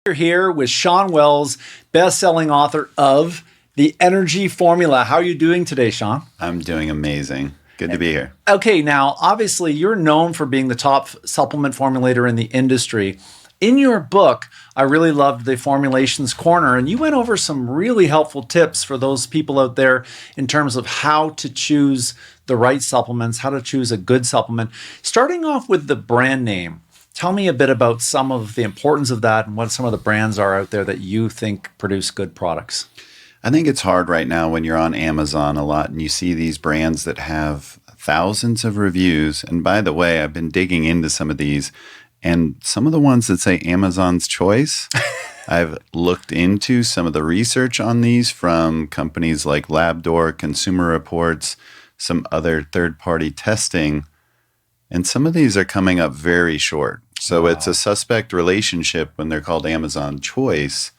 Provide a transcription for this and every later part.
We're here with Shawn Wells, best-selling author of The Energy Formula. How are you doing today, Shawn? I'm doing amazing. Good to be here. Okay, now, obviously, you're known for being the top supplement formulator in the industry. In your book, I really loved the Formulations Corner, and you went over some really helpful tips for those people out there in terms of how to choose the right supplements, how to choose a good supplement. Starting off with the brand name, tell me a bit about some of the importance of that and what some of the brands are out there that you think produce good products. I think it's hard right now when you're on Amazon a lot and you see these brands that have thousands of reviews. And by the way, I've been digging into some of these, and some of the ones that say Amazon's Choice, I've looked into some of the research on these from companies like Labdoor, Consumer Reports, some other third-party testing, and some of these are coming up very short. So It's a suspect relationship when they're called Amazon Choice,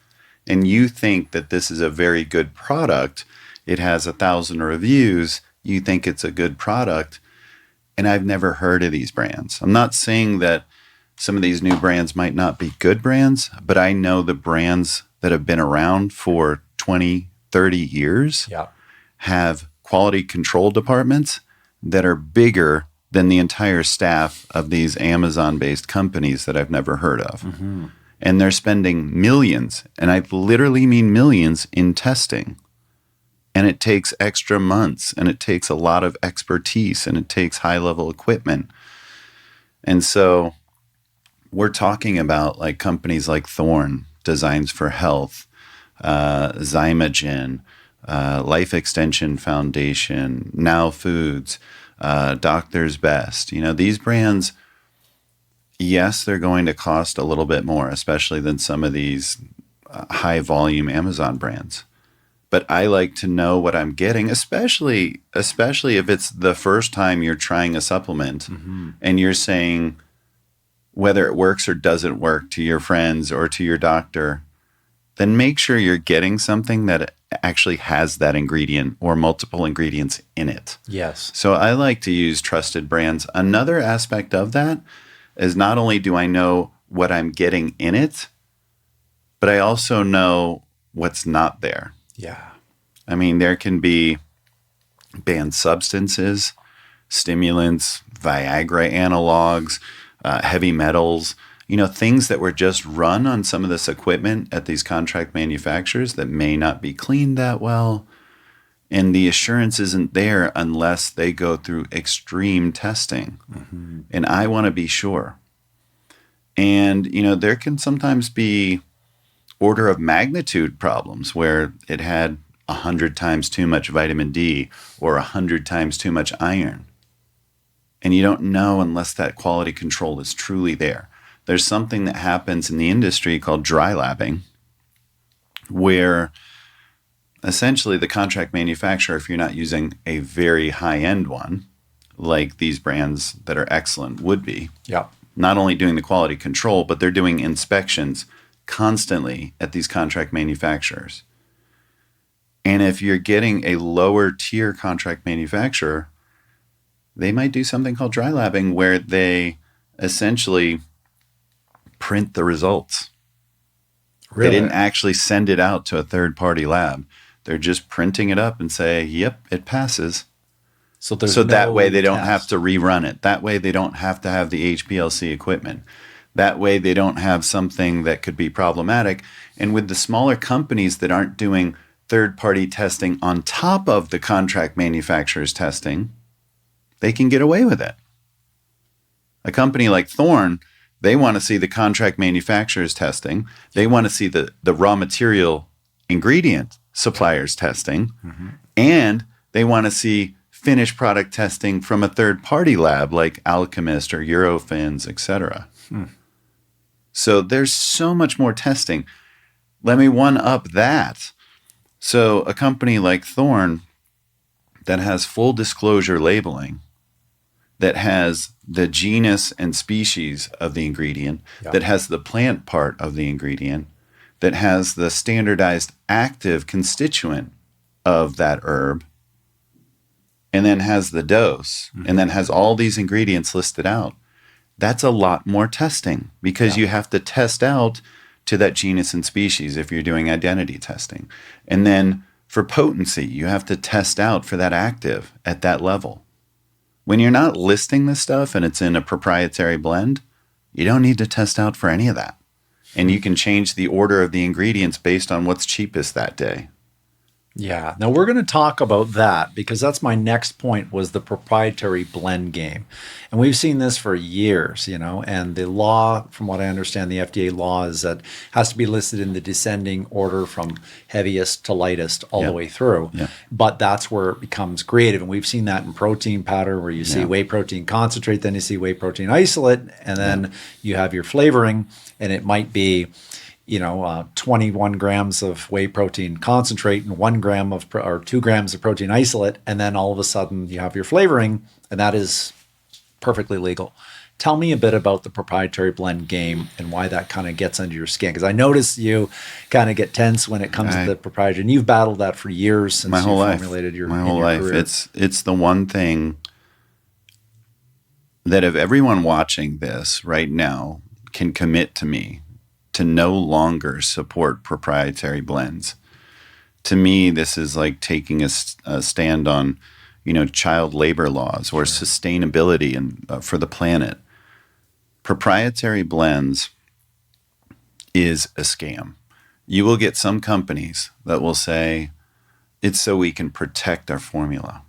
and you think that this is a very good product. It has 1,000 reviews. You think it's a good product, and I've never heard of these brands. I'm not saying that some of these new brands might not be good brands, but I know the brands that have been around for 20, 30 years have quality control departments that are bigger than the entire staff of these Amazon-based companies that I've never heard of. Mm-hmm. And they're spending millions, and I literally mean millions, in testing. And it takes extra months, and it takes a lot of expertise, and it takes high-level equipment. And so we're talking about like companies like Thorne, Designs for Health, Zymogen, Life Extension Foundation, Now Foods, Doctor's Best. You know, these brands, yes, they're going to cost a little bit more, especially than some of these high-volume Amazon brands. But I like to know what I'm getting, especially if it's the first time you're trying a supplement and you're saying whether it works or doesn't work to your friends or to your doctor, then make sure you're getting something that actually has that ingredient or multiple ingredients in it. Yes. So I like to use trusted brands. Another aspect of that is not only do I know what I'm getting in it, but I also know what's not there. Yeah. I mean, there can be banned substances, stimulants, Viagra analogs, heavy metals, you know, things that were just run on some of this equipment at these contract manufacturers that may not be cleaned that well. And the assurance isn't there unless they go through extreme testing. Mm-hmm. And I want to be sure. And, you know, there can sometimes be order of magnitude problems where it had 100 times too much vitamin D or 100 times too much iron. And you don't know unless that quality control is truly there. There's something that happens in the industry called dry labbing, where essentially the contract manufacturer, if you're not using a very high-end one, like these brands that are excellent would be, not only doing the quality control, but they're doing inspections constantly at these contract manufacturers. And if you're getting a lower tier contract manufacturer, they might do something called dry labbing where they essentially print the results. Really? They didn't actually send it out to a third-party lab. They're just printing it up and say, yep, it passes. So that way they don't have to rerun it. That way they don't have to have the HPLC equipment. That way they don't have something that could be problematic. And with the smaller companies that aren't doing third-party testing on top of the contract manufacturer's testing, they can get away with it. A company like Thorne, they want to see the contract manufacturer's testing. They want to see the raw material ingredient supplier's testing. Mm-hmm. And they want to see finished product testing from a third-party lab like Alchemist or Eurofins, etc. So there's so much more testing. Let me one-up that. So a company like Thorne that has full disclosure labeling, that has the genus and species of the ingredient, that has the plant part of the ingredient, that has the standardized active constituent of that herb, and then has the dose, and then has all these ingredients listed out. That's a lot more testing because you have to test out to that genus and species if you're doing identity testing. And then for potency, you have to test out for that active at that level. When you're not listing this stuff and it's in a proprietary blend, you don't need to test out for any of that. And you can change the order of the ingredients based on what's cheapest that day. Yeah. Now we're going to talk about that because that's my next point was the proprietary blend game. And we've seen this for years, and the law, from what I understand, the FDA law is that it has to be listed in the descending order from heaviest to lightest all the way through. Yeah. But that's where it becomes creative. And we've seen that in protein powder where you see whey protein concentrate, then you see whey protein isolate, and then you have your flavoring, and it might be 21 grams of whey protein concentrate and 1 gram or 2 grams of protein isolate. And then all of a sudden you have your flavoring, and that is perfectly legal. Tell me a bit about the proprietary blend game and why that kind of gets under your skin. Because I notice you kind of get tense when it comes to the proprietary, and you've battled that for years since you formulated your life. Career. It's the one thing that if everyone watching this right now can commit to me to no longer support proprietary blends. To me, this is like taking a stand on, child labor laws or sustainability and for the planet. Proprietary blends is a scam. You will get some companies that will say, it's so we can protect our formula.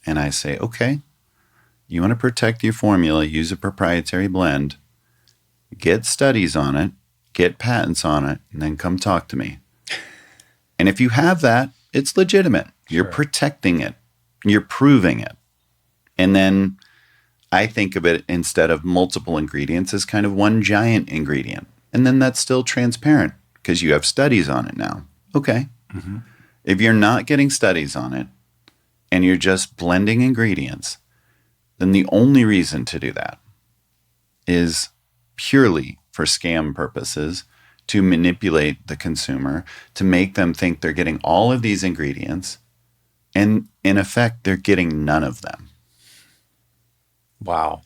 And I say, okay, you want to protect your formula, use a proprietary blend, get studies on it, get patents on it, and then come talk to me. And if you have that, it's legitimate. You're protecting it. You're proving it. And then I think of it instead of multiple ingredients as kind of one giant ingredient. And then that's still transparent because you have studies on it now. Okay. Mm-hmm. If you're not getting studies on it and you're just blending ingredients, then the only reason to do that is purely for scam purposes, to manipulate the consumer, to make them think they're getting all of these ingredients, and in effect, they're getting none of them. Wow.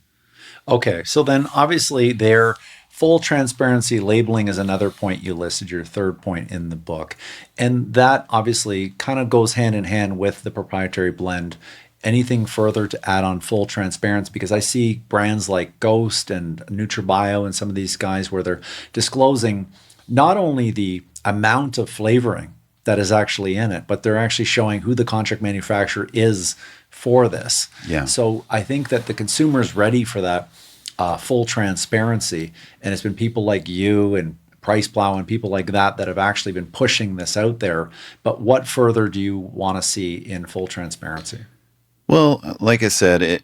Okay, so then obviously their full transparency labeling is another point you listed, your third point in the book. And that obviously kind of goes hand in hand with the proprietary blend. Anything further to add on full transparency? Because I see brands like Ghost and NutriBio and some of these guys where they're disclosing not only the amount of flavoring that is actually in it, but they're actually showing who the contract manufacturer is for this. Yeah. So I think that the consumer is ready for that full transparency. And it's been people like you and Price Plow and people like that have actually been pushing this out there. But what further do you want to see in full transparency? Well, like I said,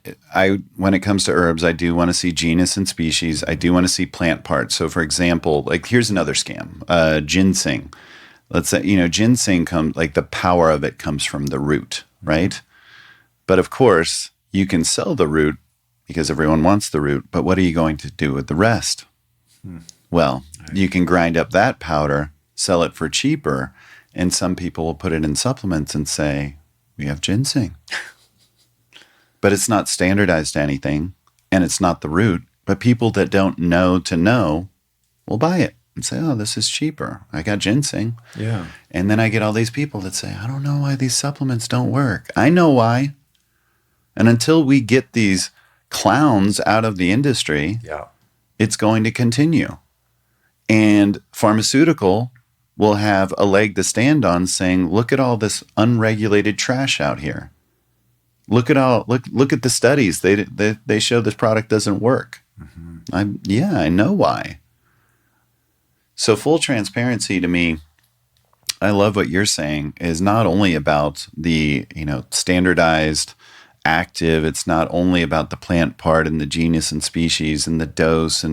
when it comes to herbs, I do want to see genus and species. I do want to see plant parts. So, for example, like here's another scam: ginseng. Let's say ginseng comes the power of it comes from the root, right? But of course, you can sell the root because everyone wants the root. But what are you going to do with the rest? Well, you can grind up that powder, sell it for cheaper, and some people will put it in supplements and say, "We have ginseng." But it's not standardized to anything, and it's not the root. But people that don't know to know will buy it and say, oh, this is cheaper. I got ginseng. Yeah. And then I get all these people that say, I don't know why these supplements don't work. I know why. And until we get these clowns out of the industry, it's going to continue. And pharmaceutical will have a leg to stand on saying, look at all this unregulated trash out here. Look at the studies. They show this product doesn't work. Mm-hmm. I know why. So full transparency to me, I love what you're saying, is not only about the standardized active. It's not only about the plant part and the genus and species and the dose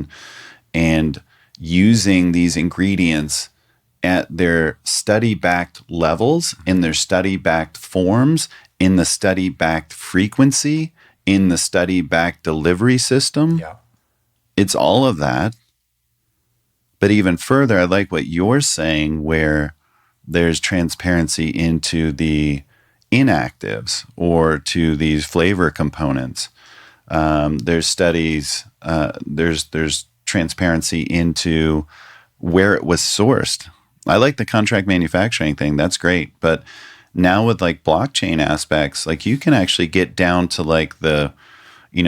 and using these ingredients at their study-backed levels, in their study-backed forms, in the study-backed frequency, in the study-backed delivery system. Yeah. It's all of that. But even further, I like what you're saying, where there's transparency into the inactives or to these flavor components. There's studies, there's transparency into where it was sourced. I like the contract manufacturing thing. That's great. But now with like blockchain aspects, like you can actually get down to like the,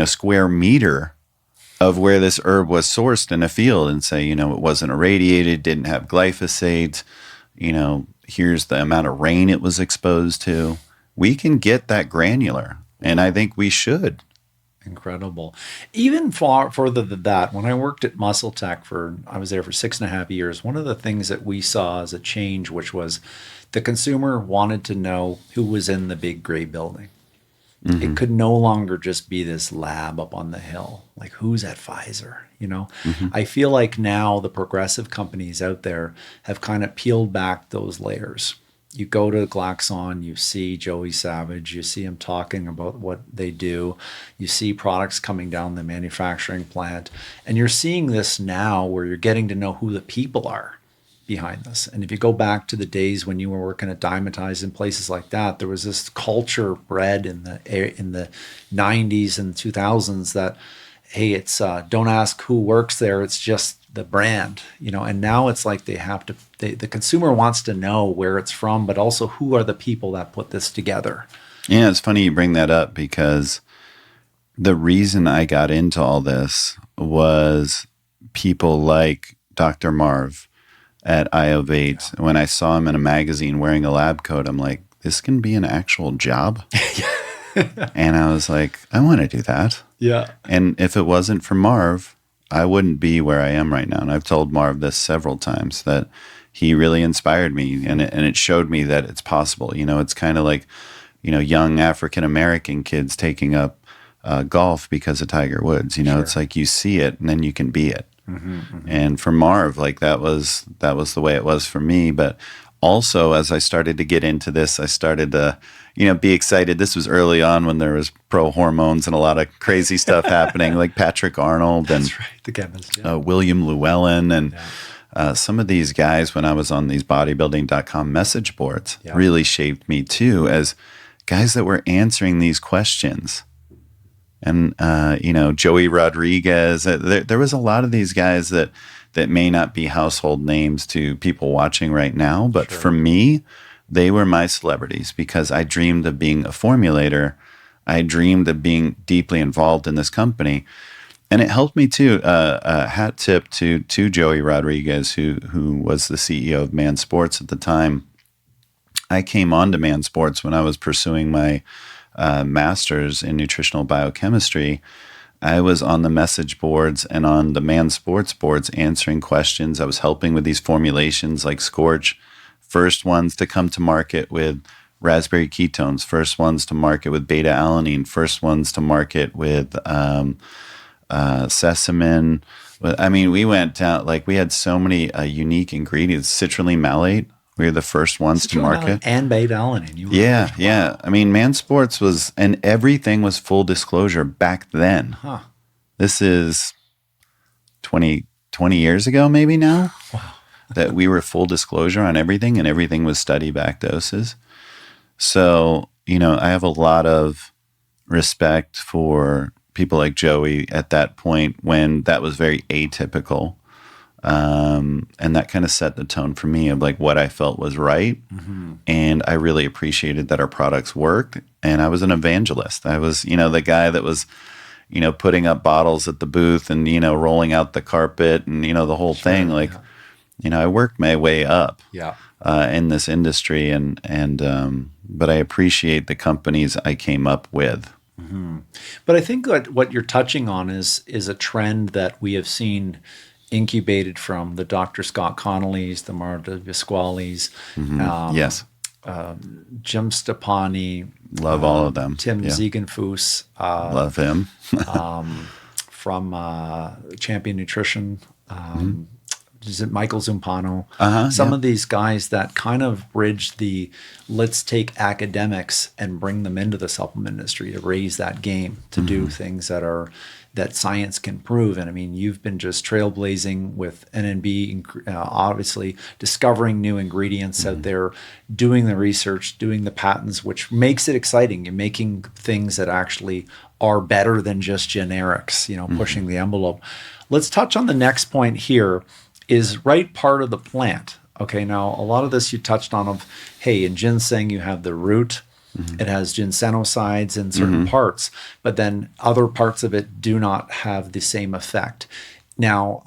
square meter of where this herb was sourced in a field and say, it wasn't irradiated, didn't have glyphosate, here's the amount of rain it was exposed to. We can get that granular, and I think we should. Incredible. Even far further than that, when I worked at Muscle Tech I was there for 6.5 years, one of the things that we saw as a change, which was the consumer wanted to know who was in the big gray building. It could no longer just be this lab up on the hill. Like, who's at Pfizer? I feel like now the progressive companies out there have kind of peeled back those layers. You go to Glaxon, you see Joey Savage, you see him talking about what they do, you see products coming down the manufacturing plant, and you're seeing this now where you're getting to know who the people are behind this. And if you go back to the days when you were working at Dymatize and places like that, there was this culture bred in the 90s and 2000s that, hey, it's don't ask who works there, it's just the brand, and now it's like the consumer wants to know where it's from, but also who are the people that put this together. Yeah, it's funny you bring that up, because the reason I got into all this was people like Dr. Marv at iOvate. When I saw him in a magazine wearing a lab coat, I'm like, this can be an actual job. And I was like, I want to do that. Yeah. And if it wasn't for Marv, I wouldn't be where I am right now. And I've told Marv this several times, that he really inspired me, and it showed me that it's possible. It's kind of like, young African-American kids taking up golf because of Tiger Woods. Sure. It's like you see it and then you can be it. Mm-hmm. And for Marv, like that was the way it was for me. But also, as I started to get into this, I started to, be excited. This was early on when there was pro hormones and a lot of crazy stuff happening, like Patrick Arnold and That's right, the chemist, William Llewellyn and some of these guys, when I was on these bodybuilding.com message boards, really shaped me too, as guys that were answering these questions. And, Joey Rodriguez, there was a lot of these guys that may not be household names to people watching right now. But for me, they were my celebrities, because I dreamed of being a formulator. I dreamed of being deeply involved in this company. And it helped me too. A hat tip to Joey Rodriguez, who was the CEO of Man Sports at the time. I came on to Man Sports when I was pursuing my master's in nutritional biochemistry. I was on the message boards and on the Man Sports boards answering questions. I was helping with these formulations like Scorch, first ones to come to market with raspberry ketones, first ones to market with beta-alanine, first ones to market with sesamin. I mean, we went down, like we had so many unique ingredients. Citrulline malate, we were the first ones to market. And beta-alanine. Yeah. I mean, Man Sports was, and everything was full disclosure back then. Huh. This is 20 years ago, maybe now. Wow. That we were full disclosure on everything, and everything was study back doses. So, I have a lot of respect for people like Joey at that point, when that was very atypical. And that kind of set the tone for me of like what I felt was right. Mm-hmm. And I really appreciated that our products worked. And I was an evangelist. I was, the guy that was, putting up bottles at the booth and, rolling out the carpet and, the whole thing. Like, I worked my way up in this industry, but I appreciate the companies I came up with. Mm-hmm. But I think what you're touching on is a trend that we have seen incubated from the Dr. Scott Connollys, the Marta Visqualis, Mm-hmm. Yes, Jim Stepani. Love all of them. Tim Ziegenfuss. Love him. From Champion Nutrition. Is it Michael Zumpano? Of these guys that kind of bridge the let's take academics and bring them into the supplement industry to raise that game, to do things that science can prove. And I mean, you've been just trailblazing with NNB, obviously discovering new ingredients out there, doing the research, doing the patents, which makes it exciting. You're making things that actually are better than just generics, pushing the envelope. Let's touch on the next point here. is right part of the plant. Okay, now a lot of this you touched on of, hey, in ginseng you have the root, it has ginsenosides in certain parts, but then other parts of it do not have the same effect. Now,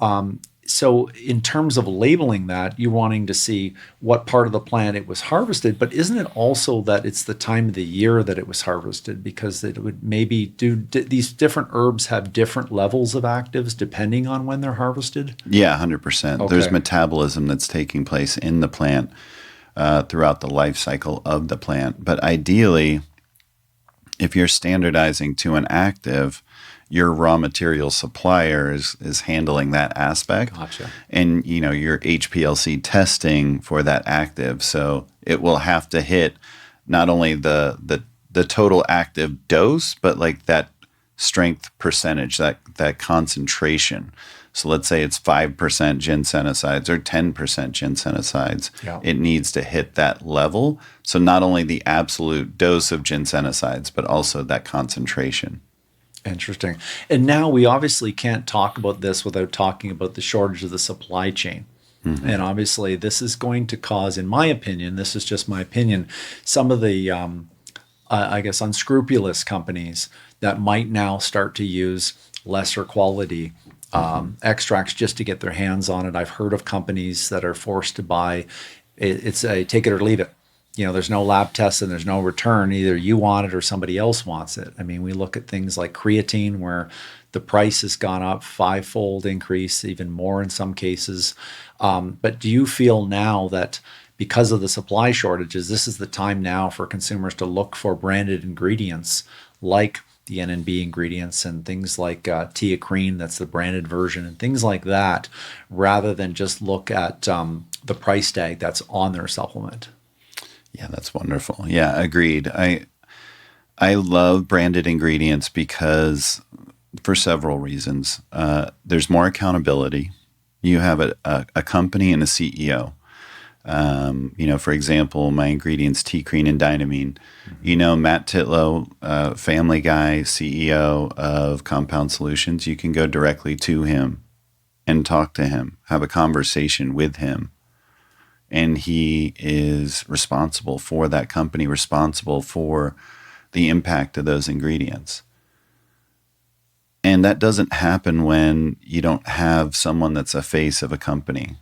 so in terms of labeling that, you're wanting to see what part of the plant it was harvested, but isn't it also that it's the time of the year that it was harvested? Because it would maybe these different herbs have different levels of actives depending on when they're harvested? Yeah, 100%. Okay. There's metabolism that's taking place in the plant throughout the life cycle of the plant. But ideally, if you're standardizing to an active, your raw material supplier is handling that aspect. Gotcha. And, your HPLC testing for that active. So it will have to hit not only the total active dose, but like that strength percentage, that concentration. So let's say it's 5% ginsenosides or 10% ginsenosides. Yeah. It needs to hit that level. So not only the absolute dose of ginsenosides, but also that concentration. Interesting. And now we obviously can't talk about this without talking about the shortage of the supply chain. And obviously this is going to cause, in my opinion, this is just my opinion, some of the, I guess, unscrupulous companies that might now start to use lesser quality extracts just to get their hands on it. I've heard of companies that are forced to buy, it's a take it or leave it. There's no lab tests and there's no return. Either you want it or somebody else wants it. I mean, we look at things like creatine where the price has gone up 5-fold increase, even more in some cases. But do you feel now that because of the supply shortages, this is the time now for consumers to look for branded ingredients like the NNB ingredients and things like teacrine, that's the branded version, and things like that, rather than just look at the price tag that's on their supplement? Yeah, that's wonderful. Yeah, agreed. I love branded ingredients because for several reasons. There's more accountability. You have a company and a CEO. For example, my ingredients, teacrine and dynamine. Matt Titlow, Family Guy, CEO of Compound Solutions, you can go directly to him and talk to him, have a conversation with him. And he is responsible for that company, responsible for the impact of those ingredients. And that doesn't happen when you don't have someone that's a face of a company.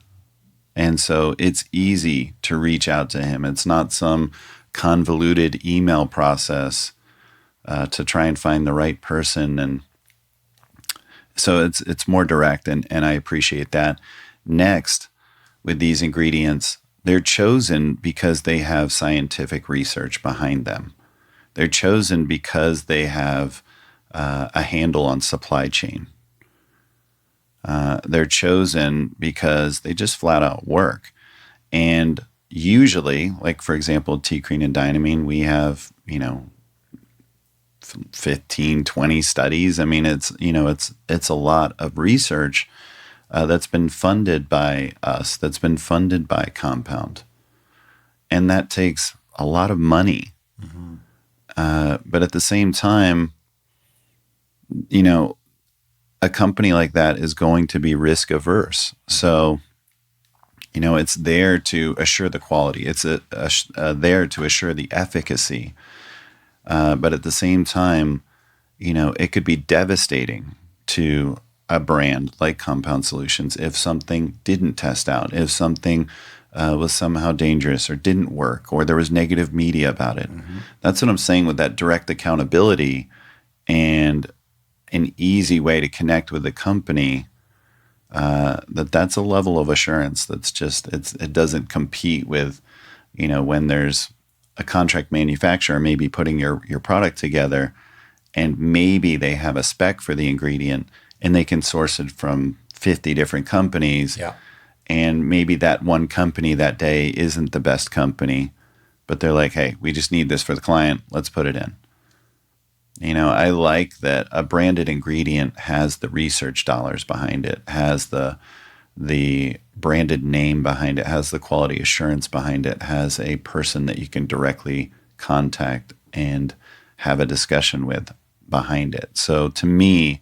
And so it's easy to reach out to him. It's not some convoluted email process to try and find the right person. And so it's more direct, and I appreciate that. Next, with these ingredients, they're chosen because they have scientific research behind them. They're chosen because they have a handle on supply chain. They're chosen because they just flat out work. And usually, like for example, teacrine and dynamine, we have, 15, 20 studies. I mean, it's a lot of research that's been funded by us, that's been funded by Compound. And that takes a lot of money. But at the same time, a company like that is going to be risk averse. So, it's there to assure the quality. It's there to assure the efficacy. But at the same time, it could be devastating to a brand like Compound Solutions if something didn't test out, if something was somehow dangerous or didn't work, or there was negative media about it. That's what I'm saying with that direct accountability and an easy way to connect with the company. That's a level of assurance that's just it doesn't compete with, when there's a contract manufacturer maybe putting your product together, and maybe they have a spec for the ingredient and they can source it from 50 different companies. Yeah. And maybe that one company that day isn't the best company, but they're like, hey, we just need this for the client. Let's put it in. I like that a branded ingredient has the research dollars behind it, has the branded name behind it, has the quality assurance behind it, has a person that you can directly contact and have a discussion with behind it. So to me,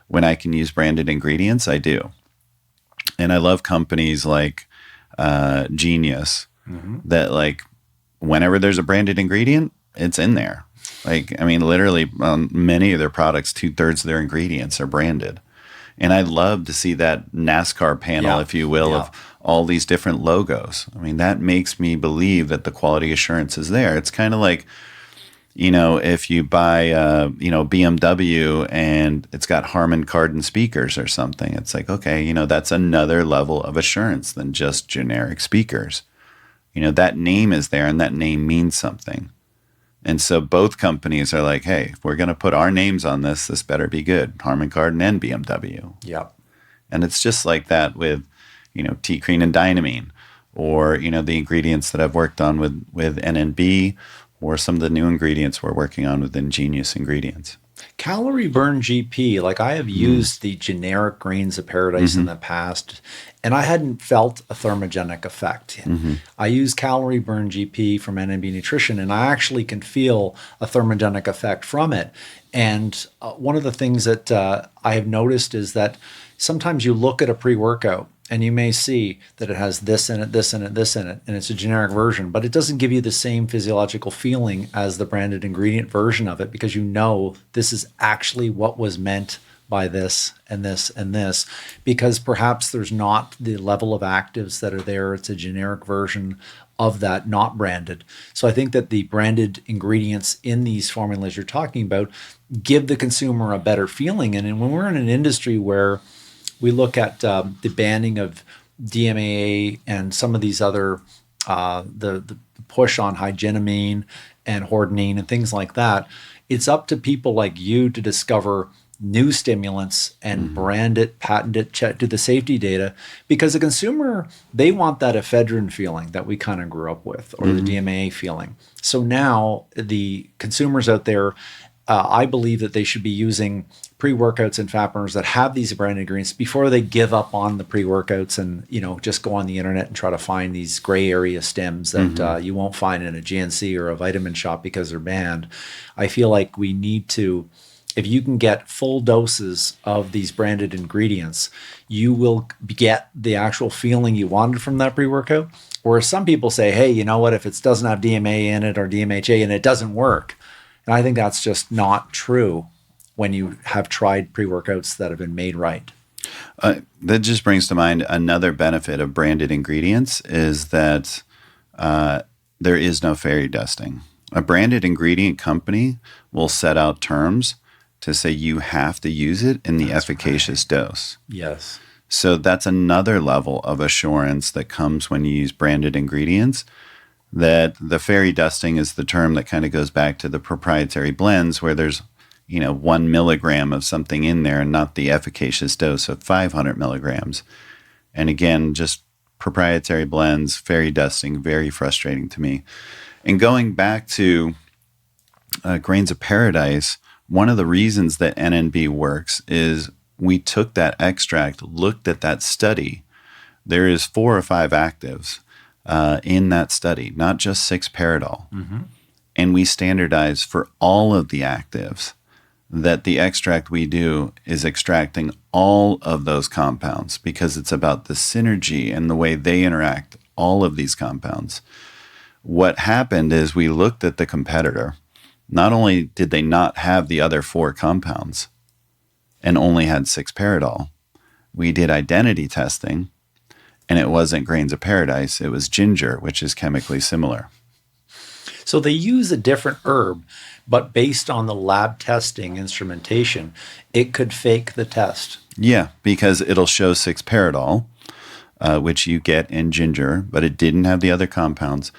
when I can use branded ingredients, I do. And I love companies like Genius that like whenever there's a branded ingredient, it's in there. Like, I mean, literally on many of their products, 2/3 of their ingredients are branded. And I love to see that NASCAR panel, if you will, of all these different logos. I mean, that makes me believe that the quality assurance is there. It's kind of like, you know, if you buy, BMW and it's got Harman Kardon speakers or something, it's like, okay, you know, that's another level of assurance than just generic speakers. You know, that name is there and that name means something. And so both companies are like, hey, if we're going to put our names on this, this better be good. Harman Kardon and BMW. Yep. And it's just like that with, you know, T-Creen and Dynamine, or, you know, the ingredients that I've worked on with NNB, or some of the new ingredients we're working on with Ingenious Ingredients. Calorie burn GP, like I have used the generic grains of paradise in the past, and I hadn't felt a thermogenic effect. I use calorie burn GP from NNB Nutrition, and I actually can feel a thermogenic effect from it. And one of the things that I have noticed is that sometimes you look at a pre-workout and you may see that it has this in it, this in it, this in it, and it's a generic version, but it doesn't give you the same physiological feeling as the branded ingredient version of it, because you know this is actually what was meant by this and this and this, because perhaps there's not the level of actives that are there. It's a generic version of that, not branded. So I think that the branded ingredients in these formulas you're talking about give the consumer a better feeling. And when we're in an industry where we look at the banning of DMAA and some of these other, the push on hygienamine and hordenine and things like that, it's up to people like you to discover new stimulants and brand it, patent it, do the safety data, because the consumer, they want that ephedrine feeling that we kind of grew up with, or the DMAA feeling. So now the consumers out there, I believe that they should be using pre-workouts and fat burners that have these branded ingredients before they give up on the pre-workouts and, you know, just go on the internet and try to find these gray area stims that you won't find in a GNC or a vitamin shop because they're banned. I feel like we need to, if you can get full doses of these branded ingredients, you will get the actual feeling you wanted from that pre-workout. Or some people say, hey, you know what, if it doesn't have DMA in it or DMHA and it doesn't work. And I think that's just not true when you have tried pre-workouts that have been made right. That just brings to mind another benefit of branded ingredients is that there is no fairy dusting. A branded ingredient company will set out terms to say you have to use it in the efficacious dose. Yes. So that's another level of assurance that comes when you use branded ingredients. That the fairy dusting is the term that kind of goes back to the proprietary blends, where there's 1 milligram of something in there and not the efficacious dose of 500 milligrams. And again, just proprietary blends, fairy dusting, very frustrating to me. And going back to Grains of Paradise, one of the reasons that NNB works is we took that extract, looked at that study. There is 4 or 5 actives in that study, not just 6-paradol. And we standardize for all of the actives that the extract we do is extracting all of those compounds, because it's about the synergy and the way they interact, all of these compounds. What happened is we looked at the competitor. Not only did they not have the other 4 compounds and only had 6-paradol, we did identity testing, and it wasn't Grains of Paradise, it was ginger, which is chemically similar. So they use a different herb, but based on the lab testing instrumentation, it could fake the test. Yeah, because it'll show 6-paradol, which you get in ginger, but it didn't have the other compounds.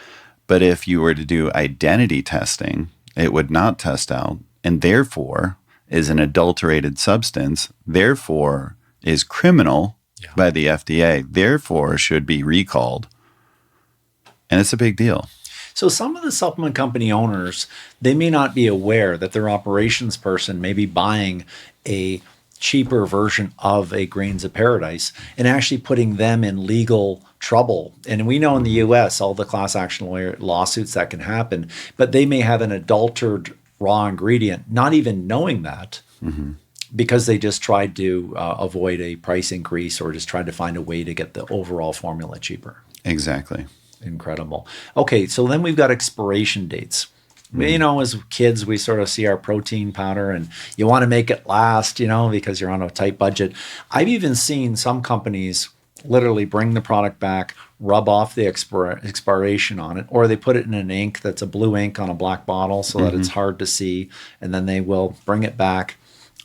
But if you were to do identity testing, it would not test out, and therefore is an adulterated substance, therefore is criminal by the FDA, therefore should be recalled. And it's a big deal. So some of the supplement company owners, they may not be aware that their operations person may be buying a cheaper version of a Grains of Paradise and actually putting them in legal trouble. And we know in the US, all the class action lawsuits that can happen, but they may have an adulterated raw ingredient, not even knowing that. because they just tried to avoid a price increase or just tried to find a way to get the overall formula cheaper. Exactly. Incredible. Okay, so then we've got expiration dates. You know, as kids, we sort of see our protein powder and you want to make it last, you know, because you're on a tight budget. I've even seen some companies literally bring the product back, rub off the expiration on it, or they put it in an ink that's a blue ink on a black bottle so that it's hard to see, and then they will bring it back.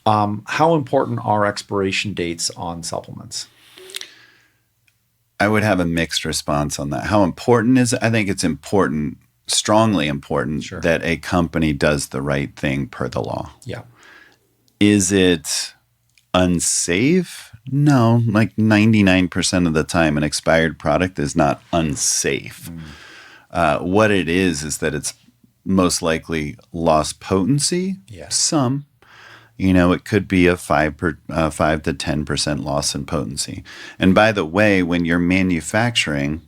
How important are expiration dates on supplements? I would have a mixed response on that. How important is it? I think it's important, strongly important, Sure. that a company does the right thing per the law. Yeah. Is it unsafe? No, like 99% of the time, an expired product is not unsafe. What it is that it's most likely lost potency. Yeah. Some, you know, it could be a 5 to 10% loss in potency. And by the way, when you're manufacturing,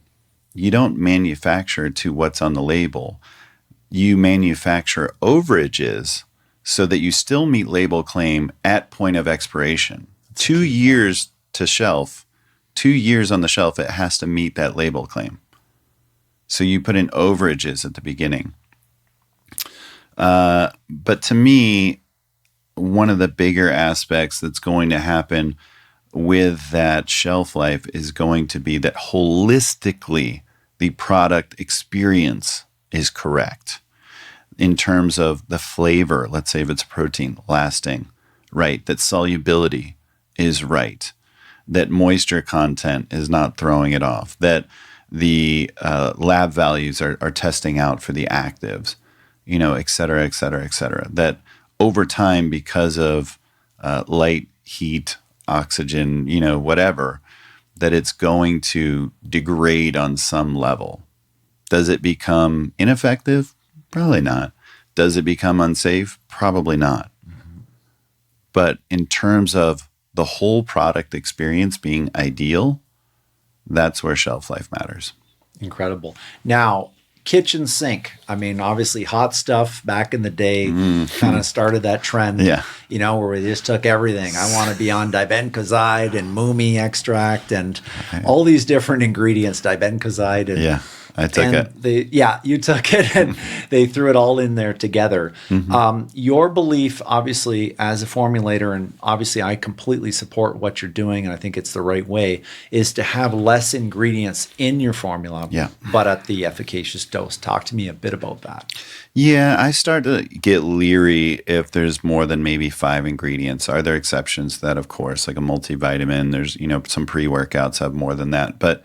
you don't manufacture to what's on the label. You manufacture overages so that you still meet label claim at point of expiration. 2 years to shelf, 2 years on the shelf, it has to meet that label claim. So you put in overages at the beginning. But to me, one of the bigger aspects that's going to happen with that shelf life is going to be that holistically the product experience is correct in terms of the flavor. Let's say if it's protein, lasting, right? That solubility is right. That moisture content is not throwing it off. That the lab values are testing out for the actives, you know, et cetera, et cetera, et cetera. That over time, because of light, heat, oxygen, you know, whatever, that it's going to degrade on some level. Does it become ineffective? Probably not. Does it become unsafe? Probably not. But in terms of the whole product experience being ideal, that's where shelf life matters. Incredible. Now, kitchen sink. I mean, obviously hot stuff back in the day kind of started that trend, Yeah. you know, where we just took everything. I want to be on dibencoxide and mumi extract and all these different ingredients, dibencoxide. And, Yeah, I took it. You took it and they threw it all in there together. Your belief, obviously, as a formulator, and obviously I completely support what you're doing, and I think it's the right way, is to have less ingredients in your formula, but at the efficacious dose. Talk to me a bit about that. Yeah, I start to get leery if there's more than maybe 5 ingredients. Are there exceptions to that? Of course, like a multivitamin. There's, you know, some pre-workouts have more than that. But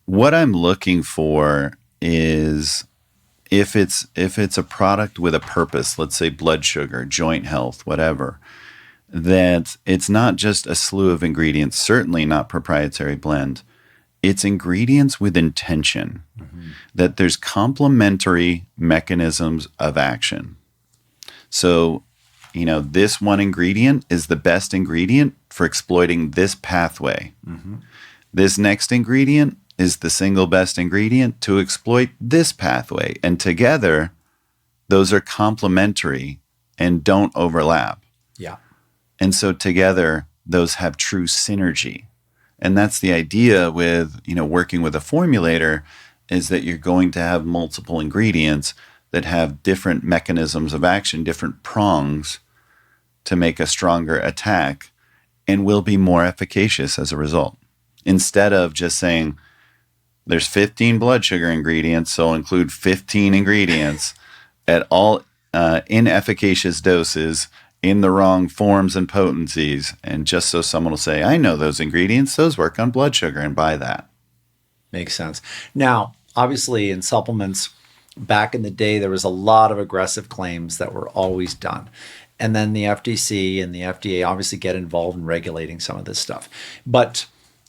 what I'm looking for is if it's a product with a purpose, let's say blood sugar, joint health, whatever, that it's not just a slew of ingredients, certainly not proprietary blend. It's ingredients with intention, that there's complementary mechanisms of action. So, you know, this one ingredient is the best ingredient for exploiting this pathway. This next ingredient is the single best ingredient to exploit this pathway. And together, those are complementary and don't overlap. Yeah. And so together, those have true synergy. And that's the idea with, you know, working with a formulator, is that you're going to have multiple ingredients that have different mechanisms of action, different prongs to make a stronger attack, and will be more efficacious as a result. Instead of just saying, there's 15 blood sugar ingredients, so include 15 ingredients at all inefficacious doses in the wrong forms and potencies. And just so someone will say, I know those ingredients, those work on blood sugar, and buy that. Makes sense. Now, obviously in supplements, back in the day, there was a lot of aggressive claims that were always done. And then the FTC and the FDA obviously get involved in regulating some of this stuff. But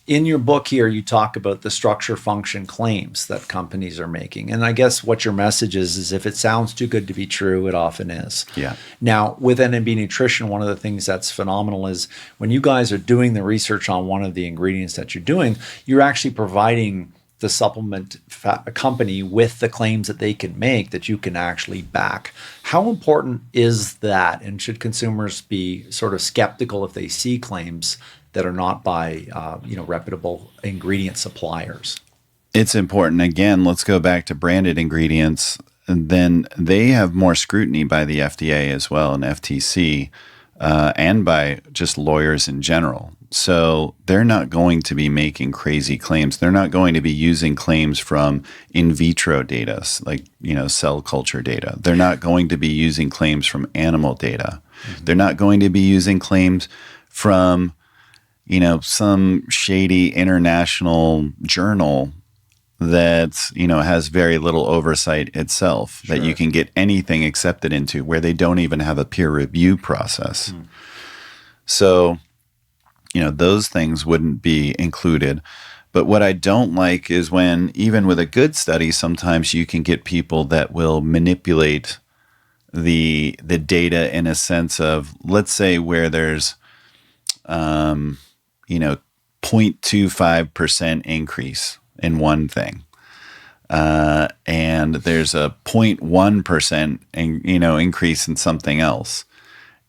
in your book here, you talk about the structure function claims that companies are making. And I guess what your message is if it sounds too good to be true, it often is. Yeah. Now, with NMB Nutrition, one of the things that's phenomenal is when you guys are doing the research on one of the ingredients that you're doing, you're actually providing the supplement company with the claims that they can make that you can actually back. How important is that? And should consumers be sort of skeptical if they see claims that are not by reputable ingredient suppliers? It's important. Again, let's go back to branded ingredients. And then they have more scrutiny by the FDA as well and FTC, and by just lawyers in general. So they're not going to be making crazy claims. They're not going to be using claims from in vitro data, like, cell culture data. They're not going to be using claims from animal data. Mm-hmm. They're not going to be using claims from, some shady international journal that, has very little oversight itself, that you can get anything accepted into, where they don't even have a peer review process. Mm. So, those things wouldn't be included. But what I don't like is when, even with a good study, sometimes you can get people that will manipulate the data in a sense of, let's say, where there's, 0.25% increase in one thing. And there's a 0.1% increase in something else.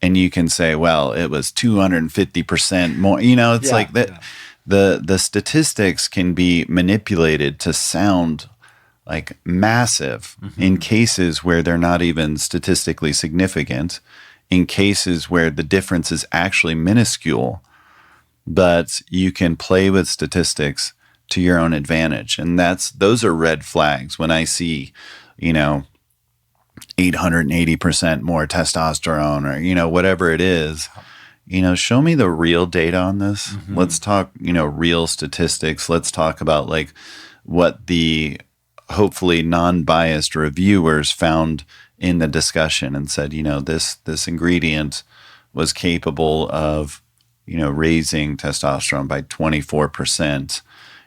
And you can say, well, it was 250% more. It's like that. Yeah. The statistics can be manipulated to sound like massive in cases where they're not even statistically significant, in cases where the difference is actually minuscule. But you can play with statistics to your own advantage. And those are red flags. When I see, 880% more testosterone or, whatever it is, show me the real data on this. Mm-hmm. Let's talk, real statistics. Let's talk about like what the hopefully non-biased reviewers found in the discussion and said, this ingredient was capable of, raising testosterone by 24%,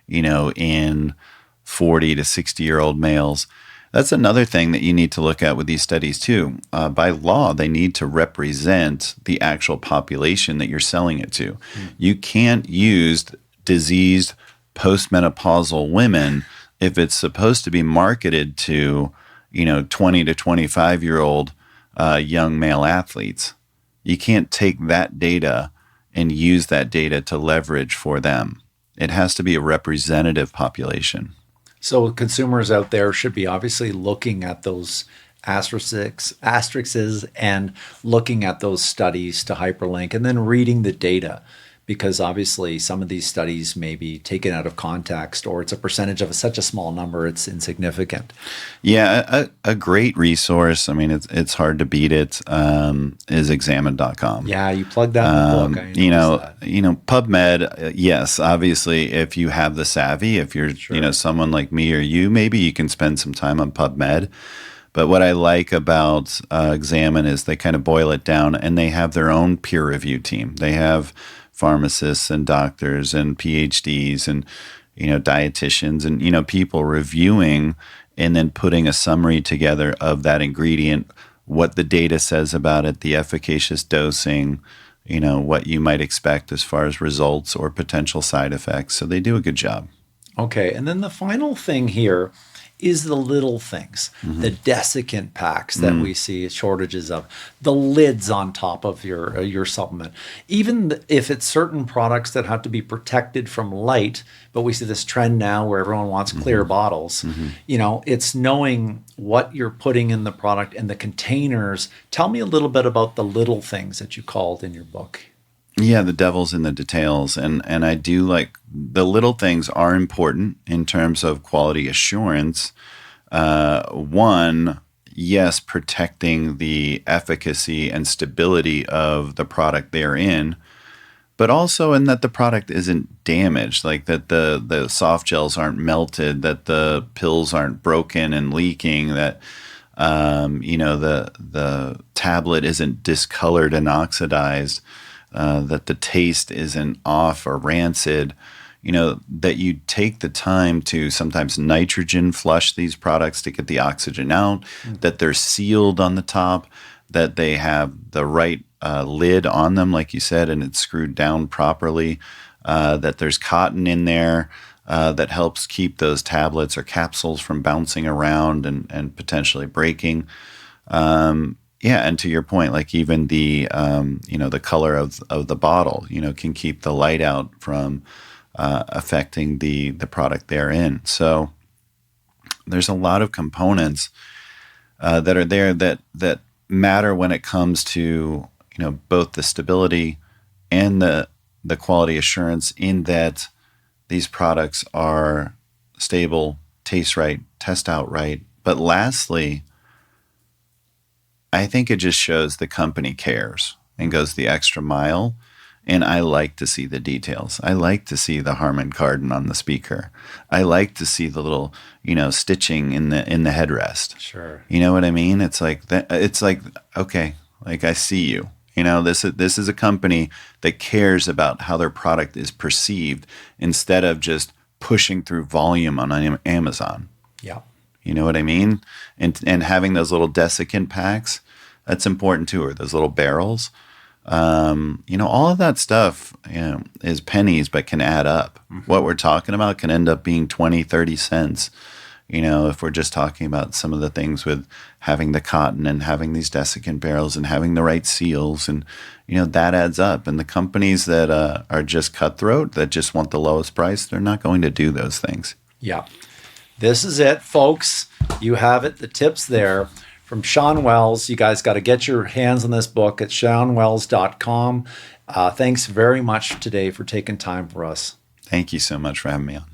in 40 to 60-year-old males. That's another thing that you need to look at with these studies too. By law, they need to represent the actual population that you're selling it to. You can't use diseased postmenopausal women if it's supposed to be marketed to, 20 to 25-year-old young male athletes. You can't take that data and use that data to leverage for them. It has to be a representative population. So consumers out there should be obviously looking at those asterisks and looking at those studies to hyperlink and then reading the data, because obviously some of these studies may be taken out of context, or it's a percentage of such a small number it's insignificant. Yeah, a great resource, I mean, it's hard to beat it, is examine.com. Yeah, you plugged that in the book. PubMed, yes, obviously if you have the savvy, if you're someone like me or you, maybe you can spend some time on PubMed. But what I like about Examine is they kind of boil it down, and they have their own peer review team. They have pharmacists and doctors and PhDs and, dietitians and, people reviewing and then putting a summary together of that ingredient, what the data says about it, the efficacious dosing, what you might expect as far as results or potential side effects. So they do a good job. Okay. And then the final thing here is the little things, the desiccant packs that we see shortages of, the lids on top of your supplement. Even if it's certain products that have to be protected from light, but we see this trend now where everyone wants clear bottles. It's knowing what you're putting in the product and the containers. Tell me a little bit about the little things that you called in your book. Yeah, the devil's in the details. And I do like the little things are important in terms of quality assurance. One, yes, protecting the efficacy and stability of the product they're in, but also in that the product isn't damaged, like that the soft gels aren't melted, that the pills aren't broken and leaking, that the tablet isn't discolored and oxidized. That the taste isn't off or rancid, that you take the time to sometimes nitrogen flush these products to get the oxygen out, that they're sealed on the top, that they have the right lid on them, like you said, and it's screwed down properly, that there's cotton in there, that helps keep those tablets or capsules from bouncing around and potentially breaking. Yeah, and to your point, like even the the color of the bottle, can keep the light out from affecting the product they're in. So there's a lot of components that are there that matter when it comes to both the stability and the quality assurance, in that these products are stable, taste right, test out right. But lastly, I think it just shows the company cares and goes the extra mile. And I like to see the details. I like to see the Harman Kardon on the speaker. I like to see the little, stitching in the headrest. Sure. You know what I mean? It's like that. It's like, okay, like I see you. This is a company that cares about how their product is perceived instead of just pushing through volume on Amazon. Yeah. You know what I mean? And having those little desiccant packs, that's important too, or those little barrels. All of that stuff is pennies, but can add up. Mm-hmm. What we're talking about can end up being 20, 30 cents. If we're just talking about some of the things with having the cotton and having these desiccant barrels and having the right seals, and, that adds up. And the companies that are just cutthroat, that just want the lowest price, they're not going to do those things. Yeah. This is it, folks. You have it. The tips there from Shawn Wells. You guys got to get your hands on this book at shawnwells.com. Thanks very much today for taking time for us. Thank you so much for having me on.